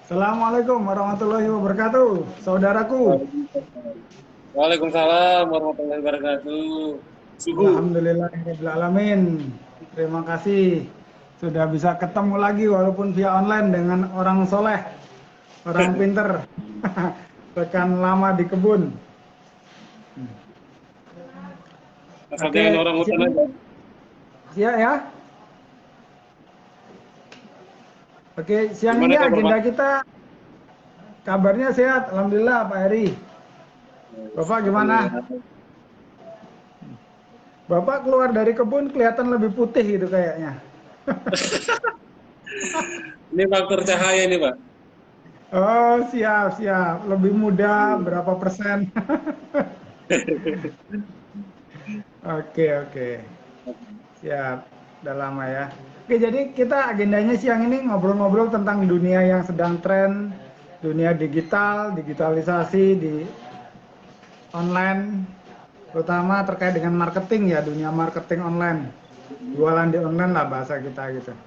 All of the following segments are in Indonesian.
Assalamualaikum warahmatullahi wabarakatuh, saudaraku. Waalaikumsalam warahmatullahi wabarakatuh. Suhu. Alhamdulillahirrahmanirrahim. Terima kasih sudah bisa ketemu lagi walaupun via online dengan orang soleh, orang pinter, rekan lama di kebun. Asal jangan Oke, orang hutan siang, aja. siang ya. Oke, siang Gimana ini kabar Pak? agenda kita kabarnya sehat, alhamdulillah Pak Heri. Bapak gimana? Alhamdulillah. Bapak keluar dari kebun kelihatan lebih putih gitu kayaknya. Ini faktor cahaya ini Pak. Oh, siap, siap. Lebih muda berapa persen? Oke, oke. Siap. Udah lama ya. Oke, jadi kita agendanya siang ini ngobrol-ngobrol tentang dunia yang sedang tren, dunia digital, digitalisasi di online, terutama terkait dengan marketing ya, dunia marketing online. Jualan di online lah bahasa kita gitu. Iya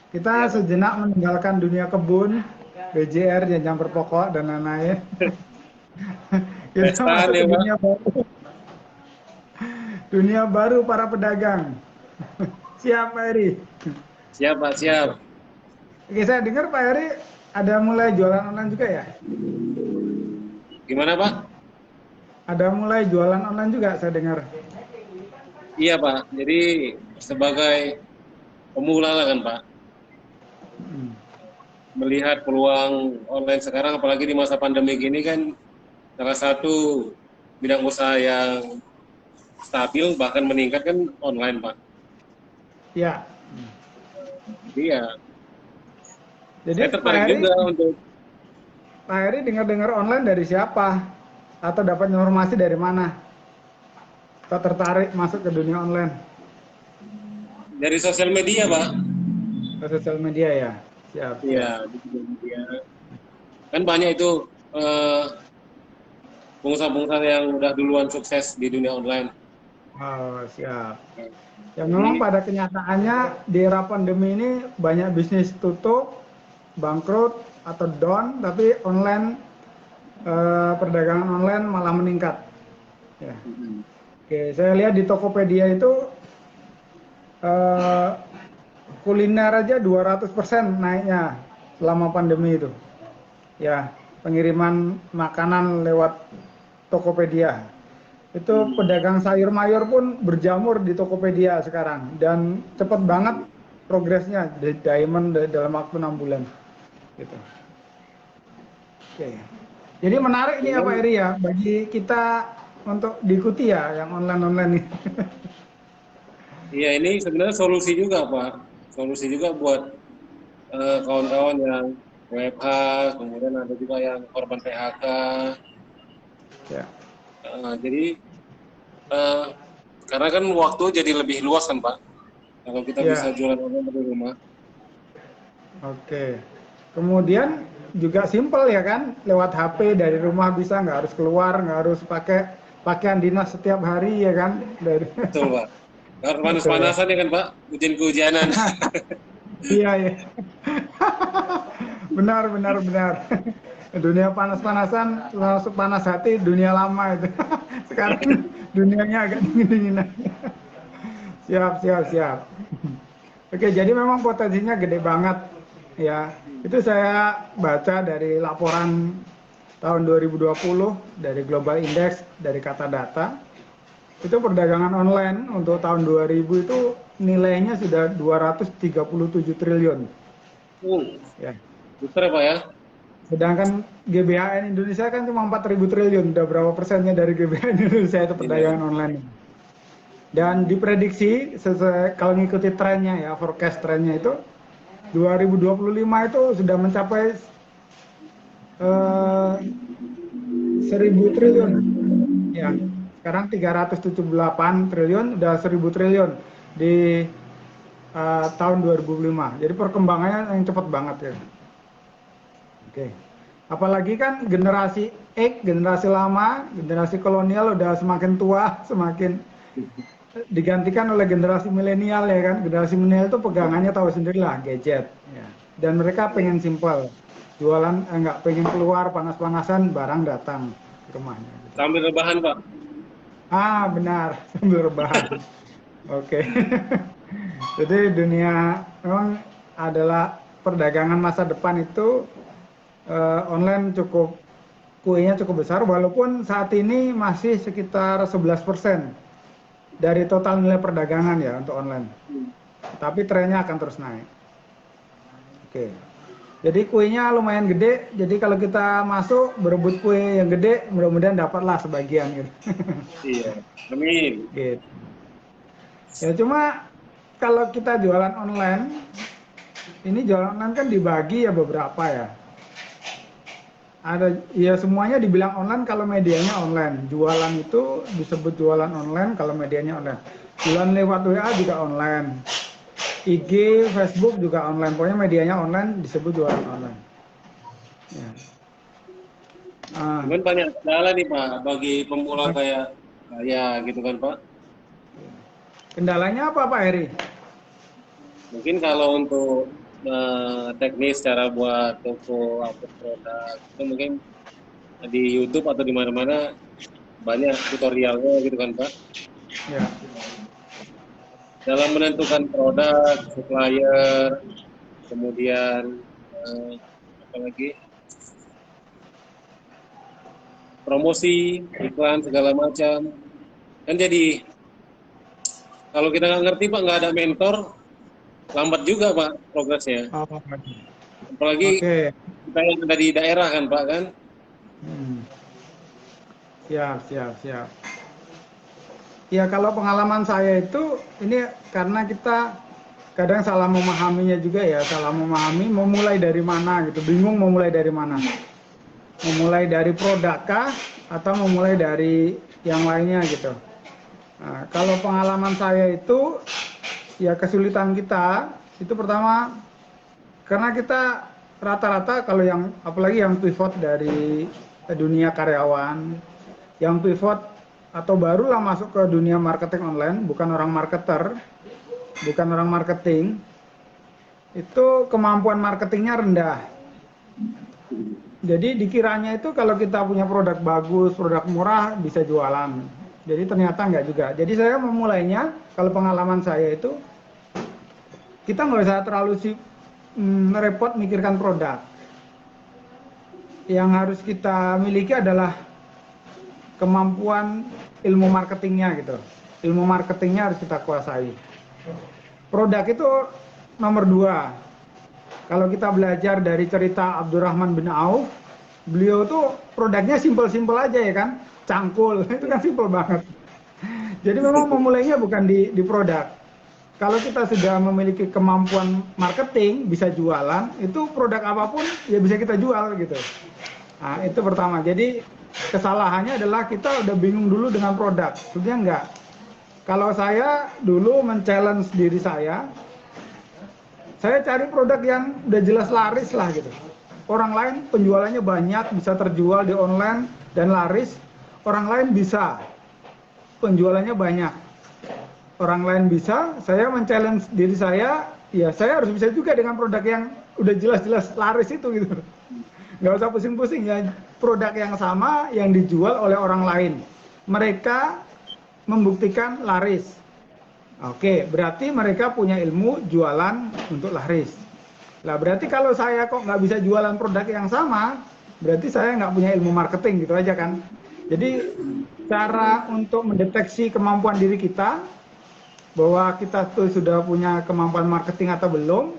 Kita Pak. sejenak meninggalkan dunia kebun, BJR, jenjang berpokok, dan lain-lain. Kita Pestaan masuk ke ya Pak. dunia baru para pedagang. Siap Pak Eri. Siap Pak, siap. Oke, saya dengar Pak Eri ada mulai jualan online juga ya? Gimana Pak? Ada mulai jualan online juga saya dengar. Iya Pak. Jadi sebagai pemula lah kan Pak. Hmm. Melihat peluang online sekarang apalagi di masa pandemi gini kan salah satu bidang usaha yang stabil bahkan meningkat kan online Pak. Ya. Jadi ya Jadi saya tertarik juga untuk Pak Eri dengar-dengar online dari siapa? Atau dapat informasi dari mana? Atau tertarik masuk ke dunia online? dari sosial media Pak. Ke sosial media ya? Siap, siap. Iya, di sosial media. Kan banyak itu eh, pengusaha-pengusaha yang udah duluan sukses di dunia online. Oh, siap. Ya memang Jadi, pada kenyataannya di era pandemi ini banyak bisnis tutup, bangkrut atau down, tapi online perdagangan online malah meningkat. Ya. Oke, saya lihat di Tokopedia itu eh, kuliner aja 200% naiknya selama pandemi itu. Ya, pengiriman makanan lewat Tokopedia. Itu pedagang sayur mayur pun berjamur di Tokopedia sekarang dan cepat banget progresnya di diamond dalam waktu 6 bulan. Gitu. Oke. Jadi menarik nih ya Pak memang, Eri ya bagi kita untuk diikuti ya yang online-online ini. ya ini sebenarnya solusi juga Pak. Solusi juga buat kawan-kawan yang WFH, kemudian ada juga yang korban PHK. Ya. Jadi, eh, karena kan waktu jadi lebih luas kan Pak. Kalau kita bisa Ya, jualan online dari rumah. oke. Kemudian juga simpel ya kan, lewat HP dari rumah bisa nggak harus keluar, nggak harus pakai pakaian dinas setiap hari ya kan dari Betul Pak. Harus betul ya. panas-panasan ya kan Pak, hujan kehujanan. Iya ya. Benar, benar, benar. Dunia panas-panasan langsung panas hati, dunia lama itu. Sekarang dunianya agak dingin-dinginan. Siap, siap, siap. Oke, jadi memang potensinya gede banget ya. Itu saya baca dari laporan tahun 2020 dari Global Index dari Kata Data. Itu perdagangan online untuk tahun 2000 itu nilainya sudah 237 triliun. Uh, Ya. Besar ya Pak ya. Sedangkan GBHN Indonesia kan cuma 4.000 triliun. Udah berapa persennya dari GBHN Indonesia itu Iya. perdagangan online. Dan diprediksi sesuai kalau ngikuti trennya ya, forecast trennya itu 2025 itu sudah mencapai 1.000 triliun. Ya, sekarang 378 triliun, udah 1.000 triliun di tahun 2005. Jadi perkembangannya yang cepat banget ya. Oke. Apalagi kan generasi X, generasi lama, generasi kolonial udah semakin tua, semakin digantikan oleh generasi milenial ya kan. Generasi milenial itu pegangannya tahu sendirilah gadget. Ya. Dan mereka pengen simple. jualan nggak pengen keluar panas-panasan, barang datang ke rumahnya gitu. Sambil rebahan, Pak. Benar, sambil rebahan. Oke. Jadi dunia memang adalah perdagangan masa depan itu, online kuenya cukup besar, walaupun saat ini masih sekitar 11% dari total nilai perdagangan ya untuk online. Tapi trennya akan terus naik. Oke. Jadi kuenya lumayan gede, jadi kalau kita masuk berebut kue yang gede, mudah-mudahan dapatlah sebagian gitu. Iya, amin. Gitu. Ya cuma kalau kita jualan online, ini jualan online kan dibagi ya beberapa ya. Ada ya, semuanya dibilang online kalau medianya online. Jualan itu disebut jualan online kalau medianya online. Jualan lewat WA juga online. IG, Facebook juga online. Pokoknya medianya online disebut jualan online. Ya. Cuman banyak kendala nih, Pak, bagi pemula kayak saya gitu kan, Pak. Kendalanya apa Pak Heri? Mungkin kalau untuk teknis cara buat toko upload produk itu mungkin di YouTube atau di mana-mana banyak tutorialnya gitu kan, Pak. Ya. Dalam menentukan produk, supplier, kemudian apa lagi, promosi, iklan segala macam. Kan jadi kalau kita nggak ngerti, Pak, nggak ada mentor, lambat juga, Pak, progresnya. Oh, Apalagi oke. kita yang ada di daerah kan, Pak, kan. Siap, siap, siap. Ya kalau pengalaman saya itu, ini karena kita kadang salah memahaminya juga ya, salah memahami memulai dari mana gitu, bingung memulai dari mana. Memulai dari produk kah atau memulai dari yang lainnya gitu. Nah, kalau pengalaman saya itu, ya kesulitan kita itu pertama karena kita rata-rata kalau yang apalagi yang pivot dari dunia karyawan, yang pivot atau barulah masuk ke dunia marketing online, bukan orang marketer, bukan orang marketing, itu kemampuan marketingnya rendah. Jadi dikiranya itu kalau kita punya produk bagus, produk murah bisa jualan. Jadi ternyata enggak juga. Jadi saya memulainya, kalau pengalaman saya itu, kita nggak usah terlalu repot mikirkan produk. Yang harus kita miliki adalah kemampuan ilmu marketingnya gitu. Ilmu marketingnya harus kita kuasai. Produk itu nomor 2. Kalau kita belajar dari cerita Abdurrahman bin Auf, beliau tuh produknya simpel-simpel aja ya kan, cangkul, itu kan simpel banget. Jadi memang memulainya bukan di produk. Kalau kita sudah memiliki kemampuan marketing, bisa jualan, itu produk apapun ya bisa kita jual gitu. Nah itu pertama. Jadi kesalahannya adalah kita udah bingung dulu dengan produk. Sebenarnya enggak. Kalau saya dulu men-challenge diri saya cari produk yang udah jelas laris lah gitu. Orang lain penjualannya banyak, bisa terjual di online dan laris. Orang lain bisa, penjualannya banyak. Orang lain bisa, saya men-challenge diri saya, ya saya harus bisa juga dengan produk yang udah jelas-jelas laris itu gitu. Nggak usah pusing-pusing ya, produk yang sama yang dijual oleh orang lain. Mereka membuktikan laris. Oke, berarti mereka punya ilmu jualan untuk laris. Lah berarti kalau saya kok nggak bisa jualan produk yang sama, berarti saya nggak punya ilmu marketing gitu aja kan. Jadi cara untuk mendeteksi kemampuan diri kita, bahwa kita tuh sudah punya kemampuan marketing atau belum,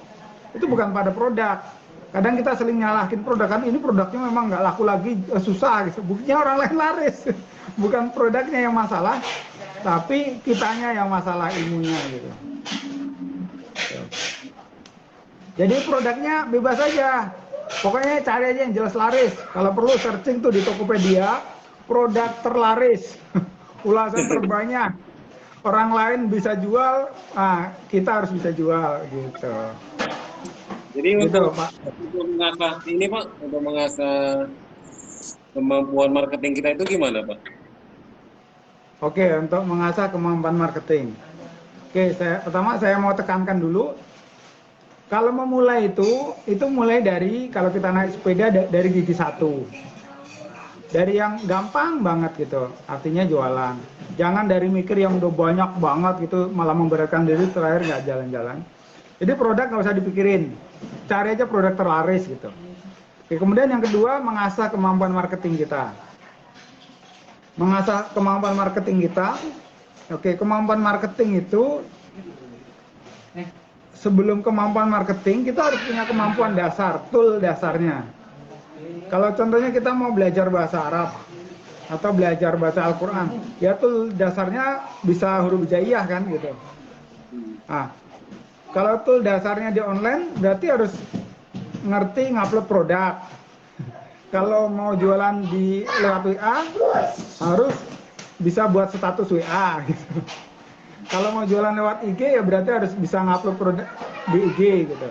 itu bukan pada produk. Kadang kita sering nyalahin produk, kan ini produknya memang nggak laku lagi, susah gitu. Buktinya orang lain laris, bukan produknya yang masalah, tapi kitanya yang masalah ilmunya gitu. Jadi produknya bebas aja, pokoknya cari aja yang jelas laris. Kalau perlu searching tuh di Tokopedia, produk terlaris, ulasan terbanyak. Orang lain bisa jual, nah kita harus bisa jual gitu. Jadi Gitu, untuk Pak. mengasah ini, Pak, untuk mengasah kemampuan marketing kita itu gimana, Pak? Oke, untuk mengasah kemampuan marketing. Oke, pertama saya mau tekankan dulu, Kalau memulai itu mulai dari kalau kita naik sepeda dari gigi satu. Dari yang gampang banget gitu, artinya jualan. Jangan dari mikir yang udah banyak banget gitu, malah memberatkan diri, terakhir nggak jalan-jalan. Jadi produk nggak usah dipikirin, cari aja produk terlaris gitu. Oke, kemudian yang kedua, mengasah kemampuan marketing kita. Mengasah kemampuan marketing kita. Oke, kemampuan marketing itu, sebelum kemampuan marketing, kita harus punya kemampuan dasar, tool dasarnya. Kalau contohnya kita mau belajar bahasa Arab atau belajar baca Al-Quran, ya tool dasarnya bisa huruf hijaiyah kan gitu. Nah, kalau tool dasarnya di online, berarti harus ngerti ngupload produk. Kalau mau jualan di lewat WA, harus bisa buat status WA gitu. Kalau mau jualan lewat IG, ya berarti harus bisa ngupload produk di IG gitu.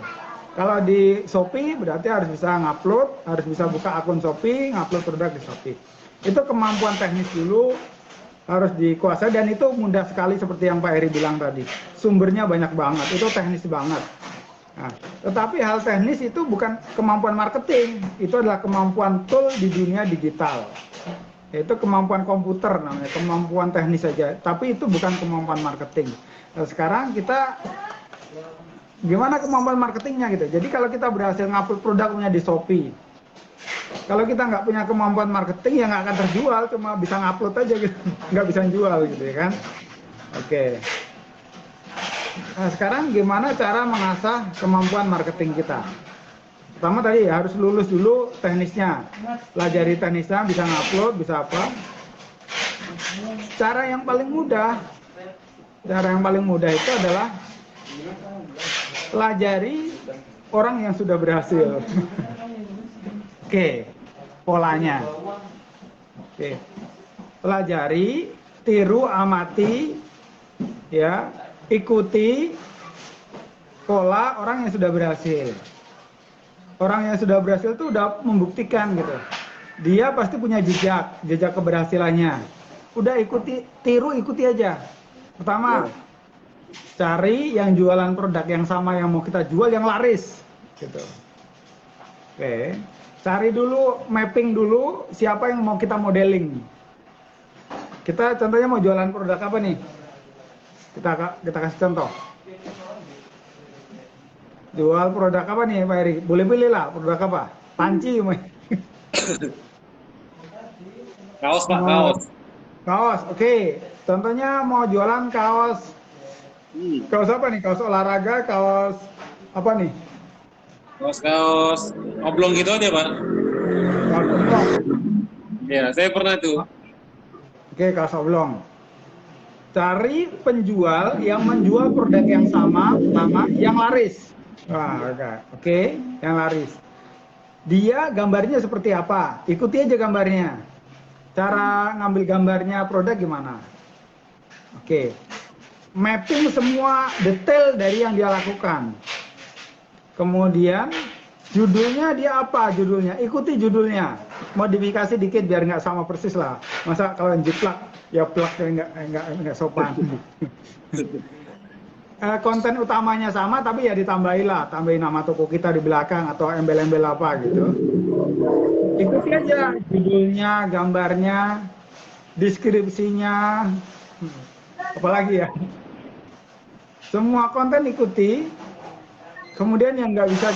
Kalau di Shopee berarti harus bisa ngupload, harus bisa buka akun Shopee, ngupload produk di Shopee. Itu kemampuan teknis dulu harus dikuasai, dan itu mudah sekali seperti yang Pak Heri bilang tadi. Sumbernya banyak banget, itu teknis banget. Nah, tetapi hal teknis itu bukan kemampuan marketing, itu adalah kemampuan tool di dunia digital. Yaitu kemampuan komputer namanya, kemampuan teknis saja. Tapi itu bukan kemampuan marketing. Nah, sekarang kita gimana kemampuan marketingnya gitu. Jadi kalau kita berhasil ngupload produknya di Shopee, kalau kita nggak punya kemampuan marketing ya nggak akan terjual, cuma bisa ngupload aja gitu, nggak bisa jual gitu ya kan. Oke. Nah sekarang gimana cara mengasah kemampuan marketing kita? Pertama tadi harus lulus dulu teknisnya, pelajari teknisnya, bisa ngupload, bisa apa. Cara yang paling mudah itu adalah pelajari orang yang sudah berhasil. Oke, polanya. Oke. Pelajari, tiru, amati, ya, ikuti pola orang yang sudah berhasil. Orang yang sudah berhasil itu udah membuktikan gitu. Dia pasti punya jejak keberhasilannya. Udah ikuti, tiru, ikuti aja. Pertama, cari yang jualan produk yang sama yang mau kita jual yang laris gitu. Oke, cari dulu, mapping dulu siapa yang mau kita modeling. Kita contohnya mau jualan produk apa nih? Kita kasih contoh. Jual produk apa nih Pak Eri? Boleh pilih lah, produk apa? Panci. Kaos Pak, kaos. Kaos, oke. Contohnya mau jualan kaos. Kaos apa nih? Kaos olahraga, kaos apa nih? Kaos oblong gitu aja Pak. Kaos oblong. Ya, saya pernah tuh. Oke, kaos oblong. Cari penjual yang menjual produk yang sama yang laris. Wah, oke, yang laris. Dia gambarnya seperti apa? Ikuti aja gambarnya. Cara ngambil gambarnya produk gimana? Oke. Mapping semua detail dari yang dia lakukan. Kemudian judulnya dia apa judulnya? Ikuti judulnya. Modifikasi dikit biar nggak sama persis lah. Masa kalau yang jiplak ya plaknya nggak sopan. Konten utamanya sama tapi ya ditambahin lah, tambahin nama toko kita di belakang atau embel-embel apa gitu. Ikuti aja judulnya, gambarnya, deskripsinya, apalagi ya. Semua konten ikuti. Kemudian yang nggak bisa,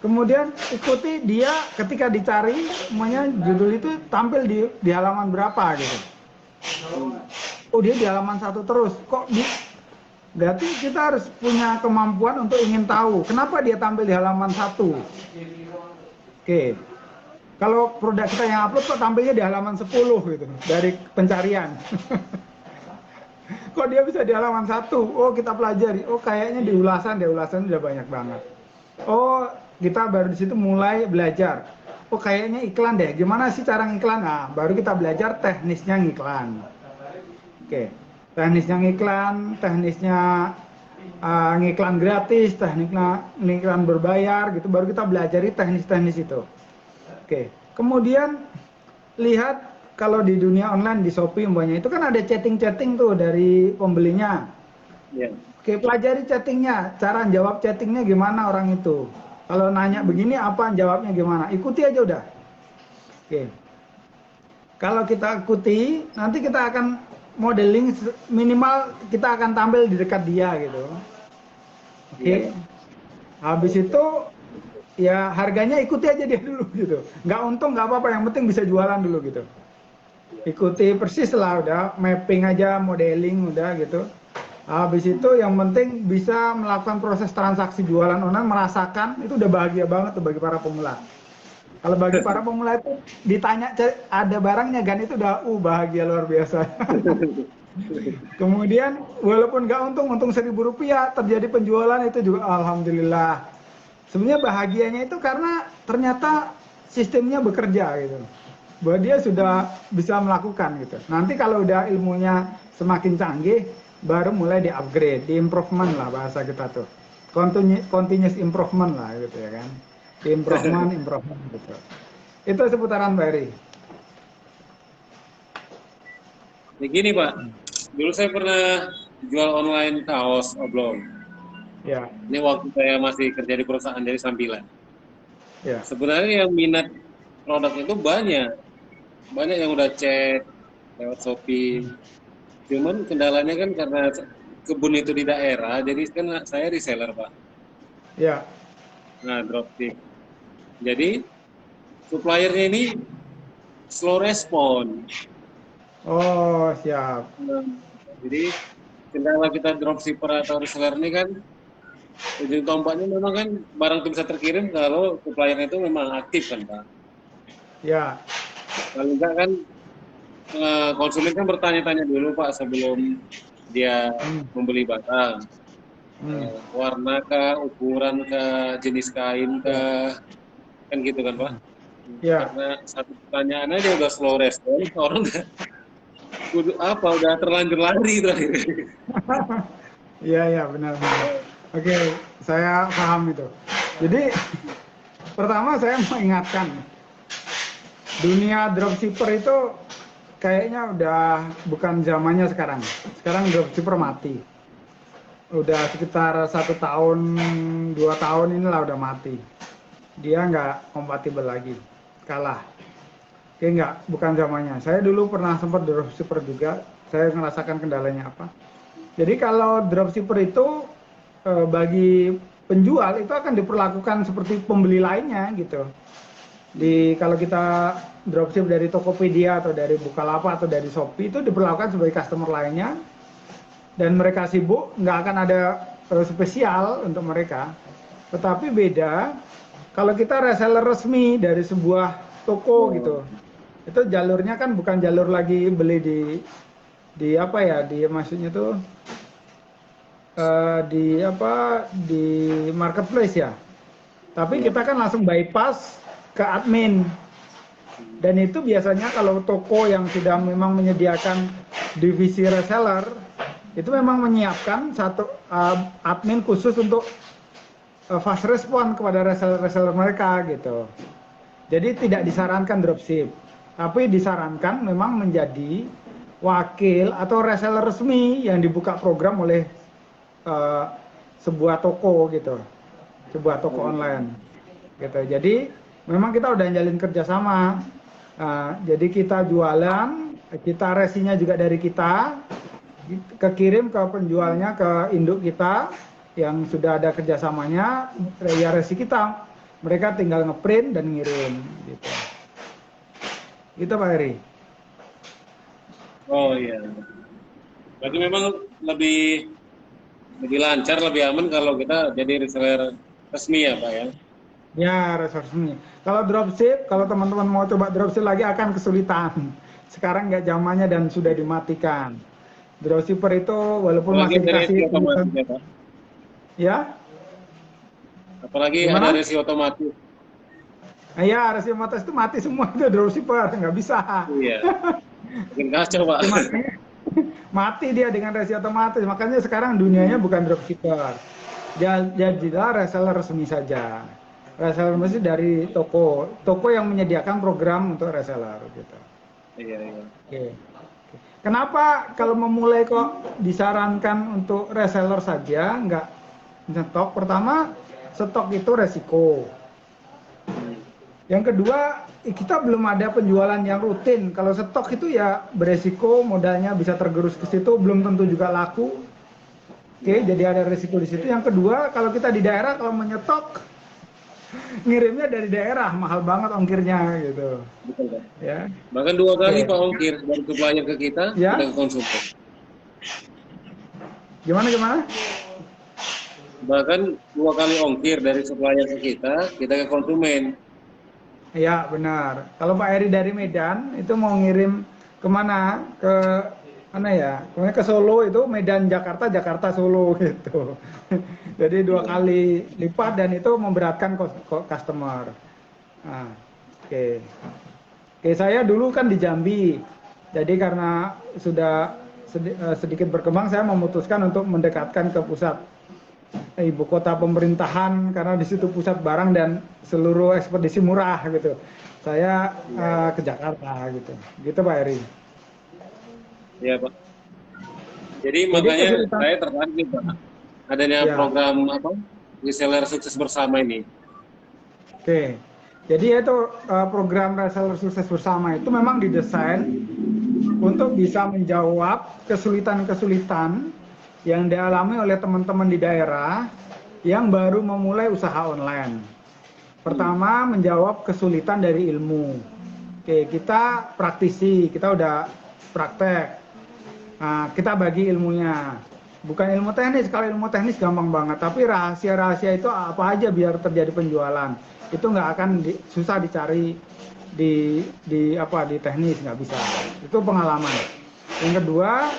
kemudian ikuti dia ketika dicari semuanya judul itu tampil di halaman berapa gitu. Oh dia di halaman 1 terus, kok berarti kita harus punya kemampuan untuk ingin tahu kenapa dia tampil di halaman 1. Oke. Kalau produk kita yang upload kok tampilnya di halaman 10 gitu dari pencarian. Kok dia bisa di halaman 1? Oh kita pelajari. Oh kayaknya di ulasan udah banyak banget. Oh kita baru di situ mulai belajar. Oh kayaknya iklan deh. Gimana sih cara ngiklan? Nah baru kita belajar teknisnya ngiklan. Oke. Teknisnya ngiklan, teknisnya ngiklan gratis, tekniknya ngiklan berbayar gitu. Baru kita belajari teknis-teknis itu. Oke. Kemudian lihat kalau di dunia online di Shopee umpamanya itu kan ada chatting-chatting tuh dari pembelinya. Yeah. Oke, pelajari chattingnya, cara jawab chattingnya gimana orang itu. Kalau nanya begini apa, jawabnya gimana. Ikuti aja udah. Oke. Kalau kita ikuti, nanti kita akan modeling minimal kita akan tampil di dekat dia gitu. Oke. Iya. Habis itu ya harganya ikuti aja dia dulu gitu. Nggak untung nggak apa-apa, yang penting bisa jualan dulu gitu. Ikuti persis lah, udah mapping aja, modeling udah gitu. Habis itu yang penting bisa melakukan proses transaksi jualan online, merasakan, itu udah bahagia banget tuh bagi para pemula. Kalau bagi para pemula itu ditanya ada barangnya kan, itu udah bahagia luar biasa. Kemudian walaupun nggak untung 1.000 rupiah, terjadi penjualan itu juga alhamdulillah. Sebenarnya bahagianya itu karena ternyata sistemnya bekerja gitu. Bahwa dia sudah bisa melakukan gitu. Nanti kalau udah ilmunya semakin canggih, baru mulai di-upgrade, di-improvement lah bahasa kita tuh. Continuous improvement lah gitu ya kan. Improvement gitu. Itu seputaran Pak Eri. Begini Pak, dulu saya pernah jual online kaos oblong. Ya, Ini waktu saya masih kerja di perusahaan dari sambilan. ya. Sebenarnya yang minat produk itu banyak yang udah chat lewat Shopee. Cuman kendalanya kan karena kebun itu di daerah, jadi kan saya reseller Pak. Ya. Nah, dropship. Jadi suppliernya ini slow respon. Oh, siap. Nah, jadi kendala kita dropshipper atau reseller ini kan ujung tombaknya memang kan barang itu bisa terkirim kalau suppliernya itu memang aktif kan Pak. Ya. Kalau enggak kan konsumen kan bertanya-tanya dulu Pak sebelum dia membeli barang. Warna kah, ukuran kah, jenis kain kah, kan gitu kan Pak. Ya. Karena satu pertanyaannya dia udah slow respon, orang udah terlanjur lari terakhir. Iya, benar. Oke, saya paham itu. Jadi pertama saya mau ingatkan, dunia dropshipper itu kayaknya udah bukan zamannya sekarang. Sekarang dropshipper mati. Udah sekitar 1 tahun, 2 tahun inilah udah mati. Dia nggak kompatibel lagi, kalah. Oke, bukan zamannya. Saya dulu pernah sempat dropshipper juga. Saya merasakan kendalanya apa. Jadi kalau dropshipper itu bagi penjual itu akan diperlakukan seperti pembeli lainnya gitu. Kalau kita dropship dari Tokopedia atau dari Bukalapak atau dari Shopee itu diperlakukan sebagai customer lainnya, dan mereka sibuk, nggak akan ada spesial untuk mereka. Tetapi beda kalau kita reseller resmi dari sebuah toko gitu, itu jalurnya kan bukan jalur lagi beli di apa ya, di maksudnya tuh di marketplace ya. Tapi kita kan langsung bypass ke admin. Dan itu biasanya kalau toko yang sudah memang menyediakan divisi reseller, itu memang menyiapkan satu admin khusus untuk fast respon kepada reseller-reseller mereka gitu. Jadi tidak disarankan dropship, tapi disarankan memang menjadi wakil atau reseller resmi yang dibuka program oleh sebuah toko gitu, sebuah toko online gitu. Jadi memang kita udah jalin kerjasama. Jadi kita jualan, kita resinya juga dari kita, kekirim ke penjualnya, ke induk kita yang sudah ada kerjasamanya, ya resi kita. Mereka tinggal ngeprint dan ngirim gitu. Gitu Pak Heri. Oh iya. Berarti memang lebih lancar, lebih aman kalau kita jadi reseller resmi ya Pak ya? Ya, reseller resmi. Kalau dropship, kalau teman-teman mau coba dropship lagi akan kesulitan. Sekarang nggak zamannya dan sudah dimatikan. Dropshipper itu walaupun Apalagi masih dikasih otomatis ya Pak? Ya? Apalagi Gimana? ada resi otomatis. Ya, resi otomatis itu mati semua itu dropshipper, nggak bisa. Iya. Mungkin kacau Pak. Mati dia dengan resi otomatis. Makanya sekarang dunianya bukan dropshipper. Jadilah reseller resmi saja. Reseller resmi dari toko yang menyediakan program untuk reseller gitu. Iya, iya. Oke. Kenapa kalau memulai kok disarankan untuk reseller saja, nggak nyetok? Pertama, stok itu resiko. Hmm. Yang kedua, kita belum ada penjualan yang rutin. Kalau stok itu ya beresiko, modalnya bisa tergerus ke situ, belum tentu juga laku. Oke, jadi ada resiko di situ. Yang kedua, kalau kita di daerah, kalau menyetok, ngirimnya dari daerah, mahal banget ongkirnya gitu. Betul, Pak. Ya, Bahkan 2 kali oke. Pak ongkir dari supplier ke kita Ya, ke konsumen. gimana gimana? Bahkan 2 kali ongkir dari supplier ke kita ke konsumen. Ya, benar. Kalau Pak Eri dari Medan itu mau ngirim kemana? Ke mana ya? Kemudian ke Solo itu Medan Jakarta, Jakarta Solo gitu. Jadi 2 kali lipat dan itu memberatkan customer. Nah, oke. Oke, saya dulu kan di Jambi. Jadi karena sudah sedikit berkembang, saya memutuskan untuk mendekatkan ke pusat ibu kota pemerintahan karena di situ pusat barang dan seluruh ekspedisi murah gitu. Saya ke Jakarta gitu. Gitu Pak Eri. Ya, Pak. Jadi Jadi makanya kesulitan saya tertarik nih, Pak. Adanya ya. program apa? Reseller sukses bersama ini. Oke. Jadi itu program reseller sukses bersama itu memang didesain untuk bisa menjawab kesulitan-kesulitan yang dialami oleh teman-teman di daerah yang baru memulai usaha online. Pertama, menjawab kesulitan dari ilmu. Oke, kita praktisi, kita udah praktek. Nah, kita bagi ilmunya. Bukan ilmu teknis, kalau ilmu teknis gampang banget. Tapi rahasia-rahasia itu apa aja biar terjadi penjualan. Itu nggak akan susah dicari di teknis, nggak bisa. Itu pengalaman. Yang kedua,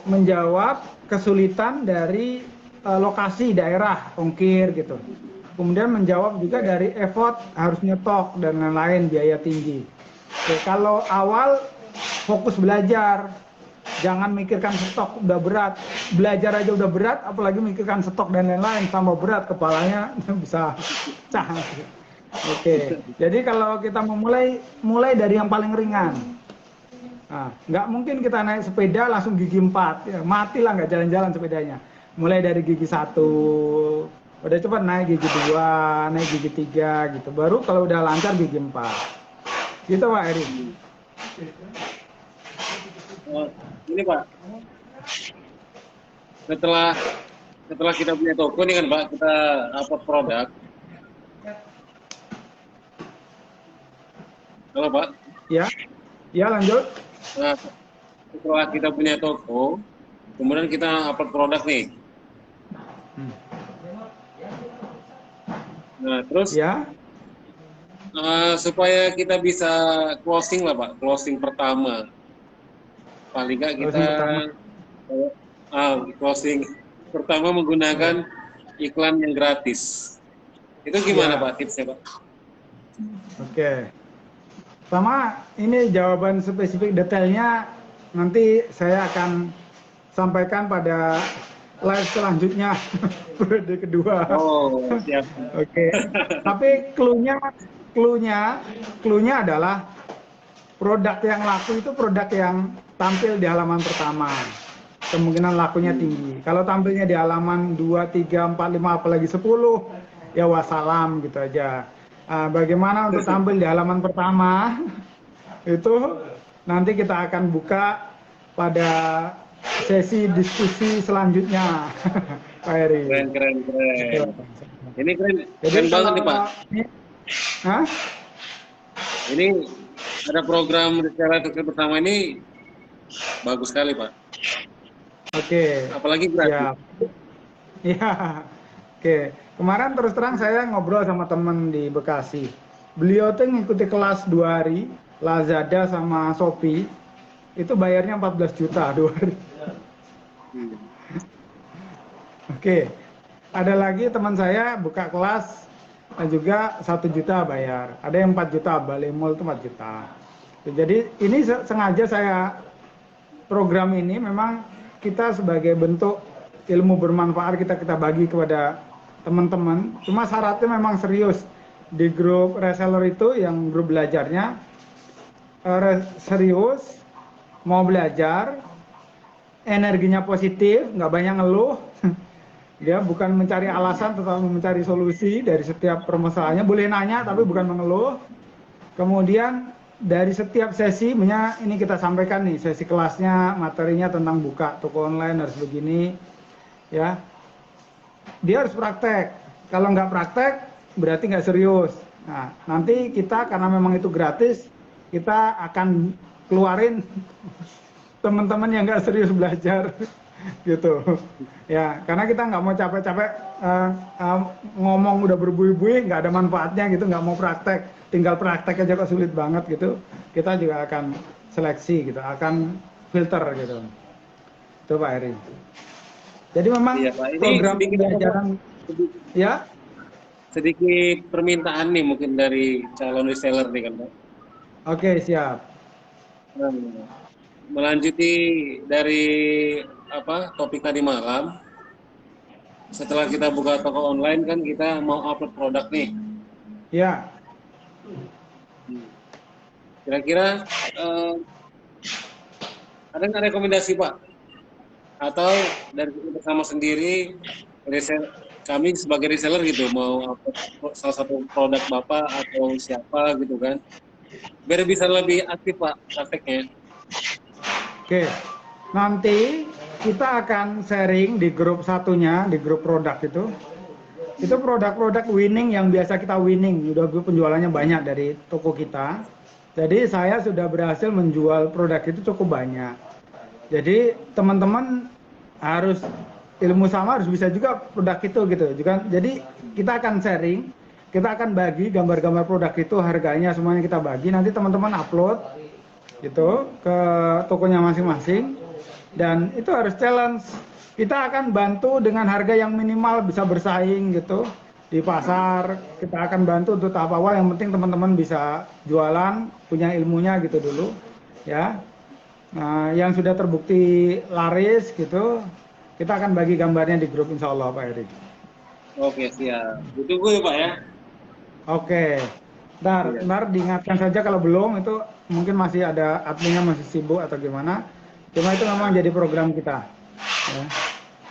menjawab kesulitan dari lokasi daerah, ongkir gitu. Kemudian menjawab juga dari effort harus nyetok dan lain-lain, biaya tinggi. Oke, kalau awal fokus belajar, jangan mikirkan stok udah berat, belajar aja udah berat, apalagi mikirkan stok dan lain-lain tambah berat, kepalanya bisa pecah. Oke, jadi kalau kita mulai dari yang paling ringan. Nah, nggak mungkin kita naik sepeda langsung gigi 4, ya, matilah nggak jalan-jalan sepedanya. Mulai dari gigi 1, udah cepat naik gigi 2, naik gigi 3 gitu. Baru kalau udah lancar gigi 4. Gitu Pak Eri. Ini Pak, setelah kita punya toko nih kan Pak, kita upload produk. Halo Pak. Ya, ya lanjut. Nah, setelah kita punya toko, kemudian kita upload produk nih. Nah, terus Ya, supaya kita bisa closing lah Pak, closing pertama. Paling nggak kita closing pertama menggunakan iklan yang gratis. Itu gimana ya. Pak tipsnya Pak? Oke. Sama ini jawaban spesifik detailnya nanti saya akan sampaikan pada live selanjutnya periode kedua. Oh, siap. Oke. Tapi cluenya adalah produk yang laku itu produk yang tampil di halaman pertama. Kemungkinan lakunya tinggi. Kalau tampilnya di halaman 2, 3, 4, 5 apalagi 10 ya wassalam gitu aja. Bagaimana untuk tampil di halaman pertama itu nanti kita akan buka pada sesi diskusi selanjutnya Pak Eri. Keren. Ini keren Jadi banget nih Pak. Hah? Ini ada program reseller sukses bersama ini bagus sekali Pak. Oke. Apalagi gratis. Ya. Oke. Kemarin terus terang saya ngobrol sama temen di Bekasi. Beliau tuh ngikuti kelas 2 hari, Lazada sama Shopee. Itu bayarnya 14 juta 2 hari. Oke. Ada lagi teman saya buka kelas juga 1 juta bayar. Ada yang 4 juta, Bali Mall itu 4 juta. Jadi ini sengaja saya program ini memang kita sebagai bentuk ilmu bermanfaat kita bagi kepada teman-teman. Cuma syaratnya memang serius. Di grup reseller itu yang grup belajarnya serius, mau belajar, energinya positif, nggak banyak ngeluh. Dia bukan mencari alasan, tetapi mencari solusi dari setiap permasalahannya. Boleh nanya, tapi bukan mengeluh. Kemudian dari setiap sesi, ini kita sampaikan nih, sesi kelasnya, materinya tentang buka toko online harus begini, ya. Dia harus praktek. Kalau nggak praktek, berarti nggak serius. Nah, nanti kita karena memang itu gratis, kita akan keluarin teman-teman yang nggak serius belajar, gitu. Ya, karena kita nggak mau capek-capek ngomong udah berbuih-buih, nggak ada manfaatnya gitu, nggak mau praktek, tinggal praktek aja kok sulit banget gitu. Kita juga akan seleksi gitu, akan filter gitu. Itu Pak Eri. Jadi memang Iya, Pak. Ini program sedikit pembelajaran, ya. sedikit permintaan nih mungkin dari calon reseller nih kan Pak. Oke, siap. Nah, melanjuti dari topik tadi malam, setelah kita buka toko online kan kita mau upload produk nih. Ya. Kira-kira ada nggak rekomendasi Pak? Atau dari bersama sendiri kami sebagai reseller gitu mau upload salah satu produk Bapak atau siapa gitu kan, biar bisa lebih aktif Pak prakteknya. Oke, nanti kita akan sharing di grup satunya, di grup produk itu. Itu produk-produk winning yang biasa kita winning, udah penjualannya banyak dari toko kita. Jadi saya sudah berhasil menjual produk itu cukup banyak. Jadi teman-teman harus ilmu sama harus bisa juga produk itu gitu. Jadi kita akan sharing, kita akan bagi gambar-gambar produk itu, harganya semuanya kita bagi. Nanti teman-teman upload gitu ke tokonya masing-masing, dan itu harus challenge. Kita akan bantu dengan harga yang minimal bisa bersaing gitu di pasar. Kita akan bantu untuk tahap awal, yang penting teman-teman bisa jualan, punya ilmunya gitu dulu ya. Nah, yang sudah terbukti laris gitu, kita akan bagi gambarnya di grup insya Allah Pak Erik. Oke, siap. Ditunggu ya Pak ya. Oke. Ntar diingatkan saja kalau belum, itu mungkin masih ada adminnya masih sibuk atau gimana. Cuma itu memang jadi program kita. Ya.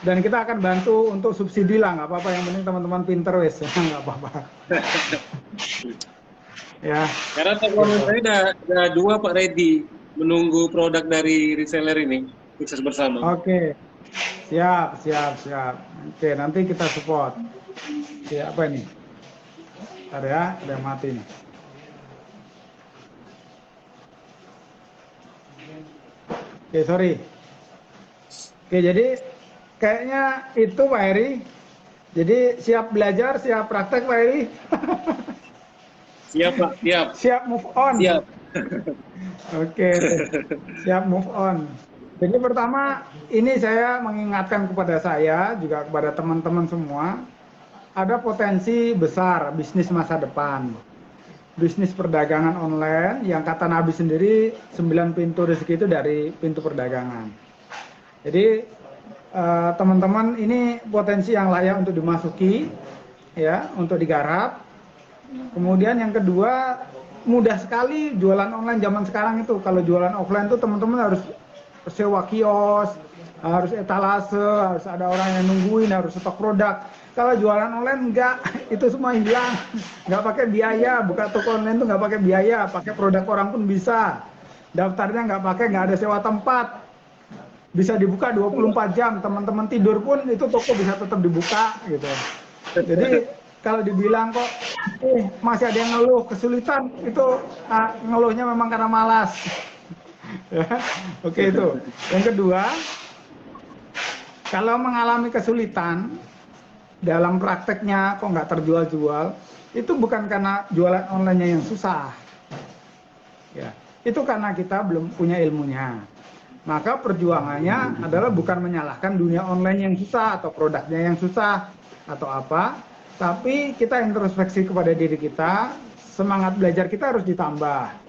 Dan kita akan bantu untuk subsidi lah, nggak apa-apa. Yang penting teman-teman pinter wes, nggak apa-apa. Ya. Karena toko saya ada dua Pak ready menunggu produk dari reseller ini, sukses bersama. Oke. Siap. Oke, nanti kita support. Ya, apa ini? Bentar ya, ada yang mati nih. Oke, sorry. Oke, jadi kayaknya itu Pak Heri. Jadi siap belajar, siap praktek Pak Heri. Siap Pak, siap. Siap move on. Siap. Oke, siap move on. Jadi pertama, ini saya mengingatkan kepada saya, juga kepada teman-teman semua, ada potensi besar bisnis masa depan. Bisnis perdagangan online yang kata Nabi sendiri 9 pintu rezeki itu dari pintu perdagangan. Jadi teman-teman, ini potensi yang layak untuk dimasuki, ya, untuk digarap. Kemudian yang kedua, mudah sekali jualan online zaman sekarang itu. Kalau jualan offline itu teman-teman harus sewa kios, harus etalase, harus ada orang yang nungguin, harus stok produk. Kalau jualan online enggak, itu semua hilang. Enggak pakai biaya, buka toko online itu enggak pakai biaya, pakai produk orang pun bisa. Daftarnya enggak ada sewa tempat. Bisa dibuka 24 jam, teman-teman tidur pun itu toko bisa tetap dibuka gitu. Jadi kalau dibilang kok masih ada yang ngeluh kesulitan, itu ngeluhnya memang karena malas. Ya, oke itu. Yang kedua, kalau mengalami kesulitan dalam prakteknya kok nggak terjual-jual, itu bukan karena jualan online-nya yang susah. Ya, itu karena kita belum punya ilmunya. Maka perjuangannya adalah bukan menyalahkan dunia online yang susah atau produknya yang susah atau apa, tapi kita introspeksi kepada diri kita, semangat belajar kita harus ditambah.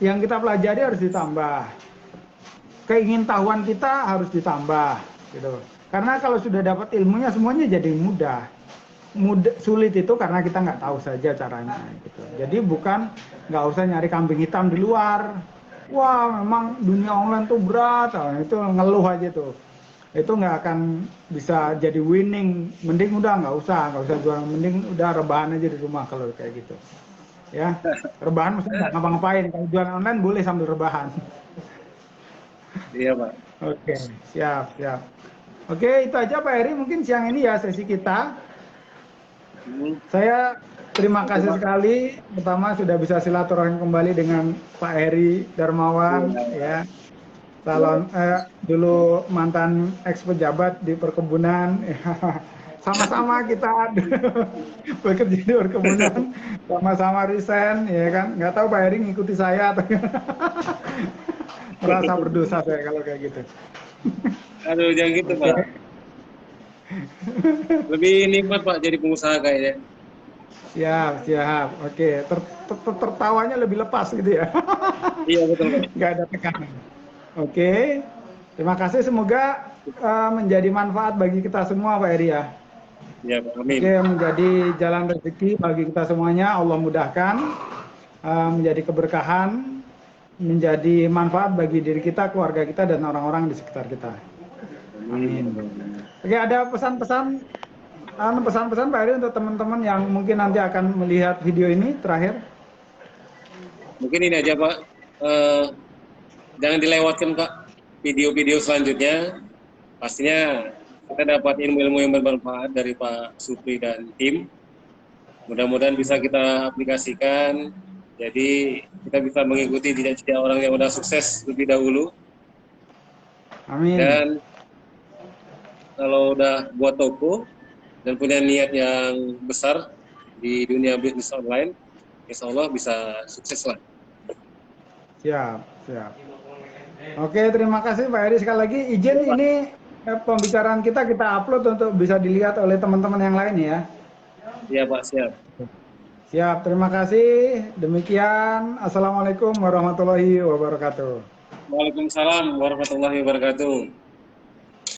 Yang kita pelajari harus ditambah. Keingintahuan kita harus ditambah gitu. Karena kalau sudah dapat ilmunya semuanya jadi mudah. sulit itu karena kita nggak tahu saja caranya gitu. Jadi bukan nggak usah nyari kambing hitam di luar. Wah, memang dunia online tuh berat, itu ngeluh aja tuh. Itu nggak akan bisa jadi winning. Mending udah nggak usah jualan. Mending udah rebahan aja di rumah kalau kayak gitu. Ya, rebahan mesti nggak ngapa-ngapain. Kalau jualan online boleh sambil rebahan. Iya Pak. Oke, siap, siap. Oke, itu aja Pak Heri. Mungkin siang ini ya sesi kita. Saya terima kasih sekali pertama sudah bisa silaturahmi kembali dengan Pak Heri Darmawan ya. Calon dulu mantan eks pejabat di perkebunan. Sama-sama kita bekerja di perkebunan, sama-sama resign ya kan. Nggak tahu Pak Heri ngikuti saya atau merasa berdosa saya kalau kayak gitu. Aduh, jangan gitu Pak. Lebih nikmat Pak jadi pengusaha kayaknya. Siap, siap. Oke, tertawanya lebih lepas gitu ya. Iya betul Pak. Nggak ada tekanan. Oke, terima kasih. Semoga menjadi manfaat bagi kita semua Pak Heri ya. Ya Pak, amin. Oke, menjadi jalan rezeki bagi kita semuanya. Allah mudahkan, menjadi keberkahan, menjadi manfaat bagi diri kita, keluarga kita, dan orang-orang di sekitar kita. Amin. Oke, ada pesan-pesan Pak Heri untuk teman-teman yang mungkin nanti akan melihat video ini terakhir. Mungkin ini aja Pak. Jangan dilewatkan Pak video-video selanjutnya. Pastinya kita dapat ilmu-ilmu yang bermanfaat dari Pak Supri dan tim. Mudah-mudahan bisa kita aplikasikan. Jadi kita bisa mengikuti jejak-jejak orang yang sudah sukses lebih dahulu. Amin. Dan kalau udah buat toko dan punya niat yang besar di dunia bisnis online, insya Allah bisa sukses lah. Siap, siap. Oke, terima kasih Pak Heri sekali lagi. Izin ini pembicaraan kita upload untuk bisa dilihat oleh teman-teman yang lain ya. Iya Pak, siap. Siap, terima kasih. Demikian, Assalamualaikum warahmatullahi wabarakatuh. Waalaikumsalam warahmatullahi wabarakatuh.